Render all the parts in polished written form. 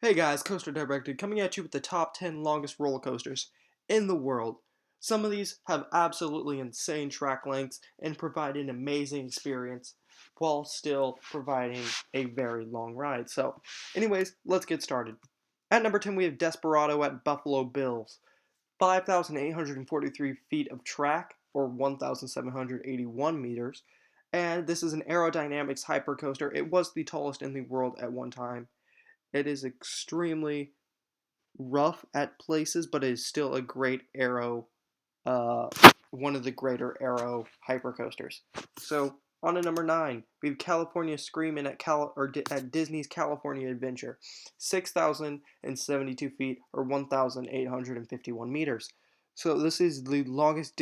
Hey guys, Coaster Directed coming at you with the top 10 longest roller coasters in the world. Some of these have absolutely insane track lengths and provide an amazing experience while still providing a very long ride. So, anyways, let's get started. At number 10, we have Desperado at Buffalo Bills. 5,843 feet of track, or 1,781 meters. And this is an aerodynamics hypercoaster. It was the tallest in the world at one time. It is extremely rough at places, but it is still a great aero, uh, one of the greater aero hypercoasters. So on to number 9, we have California Screamin at Disney's California Adventure, 6,072 feet or 1,851 meters. So this is the longest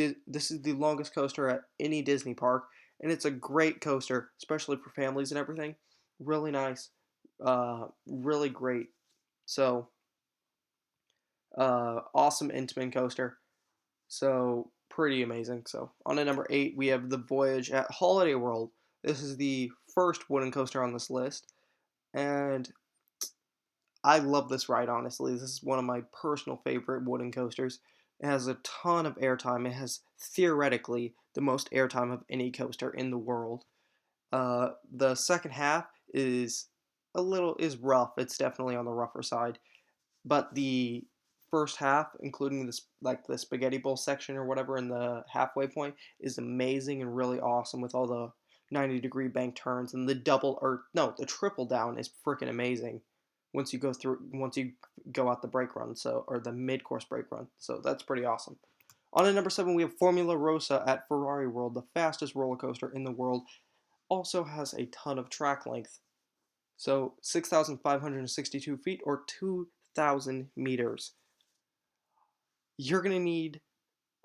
coaster at any Disney park, and it's a great coaster, especially for families and everything. Really nice, really great. So awesome Intamin coaster. So pretty amazing. So on to number 8, we have the Voyage at Holiday World. This is the first wooden coaster on this list, and I love this ride. Honestly, this is one of my personal favorite wooden coasters. It has a ton of airtime. It has theoretically the most airtime of any coaster in the world. The second half is rough. It's definitely on the rougher side, but the first half, including this like the spaghetti bowl section or whatever in the halfway point, is amazing and really awesome with all the 90-degree bank turns, and the triple down is freaking amazing once you go out the brake run, so or the mid-course brake run. So that's pretty awesome. On to number 7, we have Formula Rossa at Ferrari World, the fastest roller coaster in the world. Also has a ton of track length. So 6,562 feet or 2,000 meters. You're going to need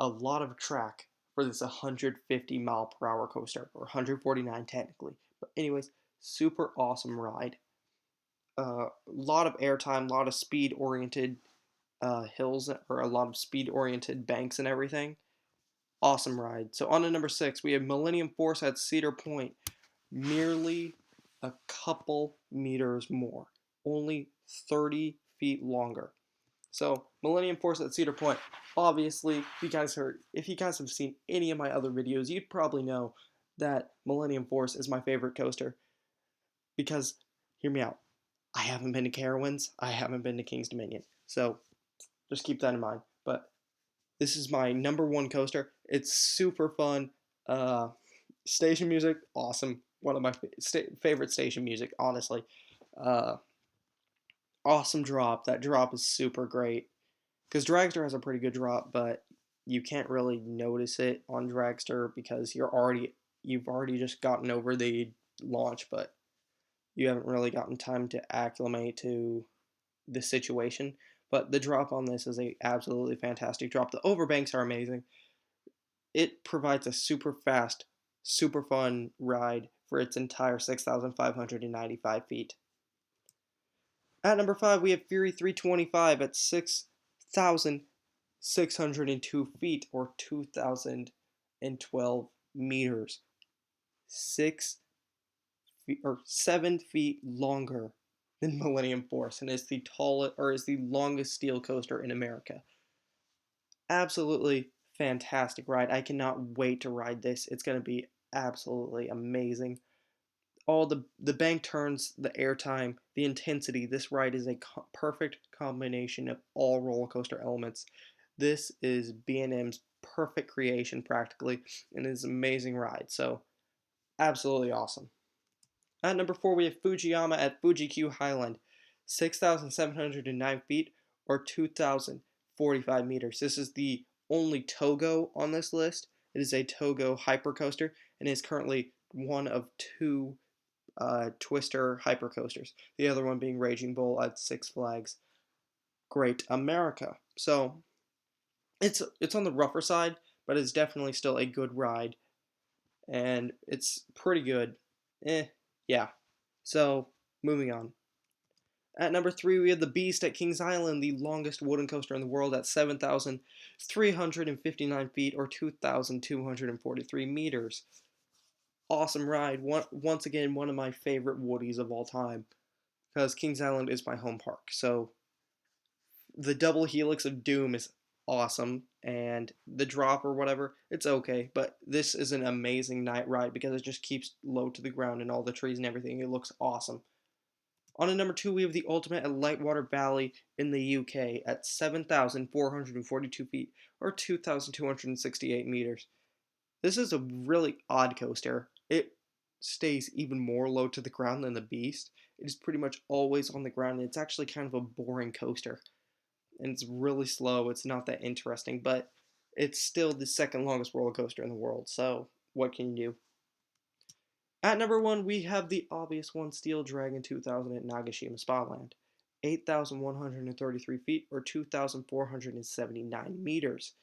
a lot of track for this 150 mile per hour coaster, or 149 technically. But anyways, super awesome ride. A lot of airtime, a lot of speed oriented hills, or a lot of speed oriented banks and everything. Awesome ride. So on to number 6, we have Millennium Force at Cedar Point. Merely a couple meters more. Only 30 feet longer. So Millennium Force at Cedar Point. Obviously, if you guys have seen any of my other videos, you'd probably know that Millennium Force is my favorite coaster. Because, hear me out, I haven't been to Carowinds, I haven't been to King's Dominion. So just keep that in mind. But this is my number one coaster. It's super fun. Station music, awesome. One of my favorite station music, honestly. Uh, awesome drop. That drop is super great. Because Dragster has a pretty good drop, but you can't really notice it on Dragster because you've already just gotten over the launch, but you haven't really gotten time to acclimate to the situation. But the drop on this is a absolutely fantastic drop. The overbanks are amazing. It provides a super fast, super fun ride for its entire 6,595 feet. At number 5, we have Fury 325 at 6,602 feet or 2,012 meters. 7 feet longer than Millennium Force, and is the longest steel coaster in America. Absolutely fantastic ride. I cannot wait to ride this. It's going to be absolutely amazing. All the bank turns, the airtime, the intensity. This ride is a perfect combination of all roller coaster elements. This is B&M's perfect creation practically, and it is an amazing ride. So absolutely awesome. At number 4, we have Fujiyama at Fuji Q Highland, 6,709 feet or 2,045 meters. This is the only Togo on this list. It is a Togo hypercoaster and is currently one of two Twister hypercoasters. The other one being Raging Bull at Six Flags Great America. So it's on the rougher side, but it's definitely still a good ride, and it's pretty good. Yeah. So moving on. At number 3, we have the Beast at Kings Island, the longest wooden coaster in the world at 7,359 feet or 2,243 meters. Awesome ride. Once again, one of my favorite Woodies of all time. because Kings Island is my home park. So the double helix of doom is awesome, and the drop or whatever, it's okay, but this is an amazing night ride because it just keeps low to the ground and all the trees and everything. It looks awesome. On to number two, we have the Ultimate at Lightwater Valley in the UK at 7,442 feet, or 2,268 meters. This is a really odd coaster. It stays even more low to the ground than the Beast. It is pretty much always on the ground, and it's actually kind of a boring coaster. And it's really slow. It's not that interesting, but it's still the second longest roller coaster in the world. So what can you do? At number one, we have the obvious one, Steel Dragon 2000 at Nagashima Spa Land. 8,133 feet, or 2,479 meters.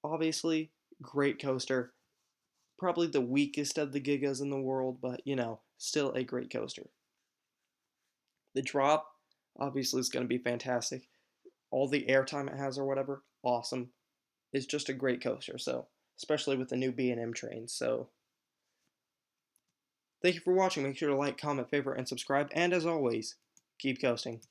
Obviously, great coaster. Probably the weakest of the Gigas in the world, but still a great coaster. The drop, obviously, is going to be fantastic. All the airtime it has or whatever, awesome. It's just a great coaster, so especially with the new B&M trains. So thank you for watching. Make sure to like, comment, favorite, and subscribe. And as always, keep coasting.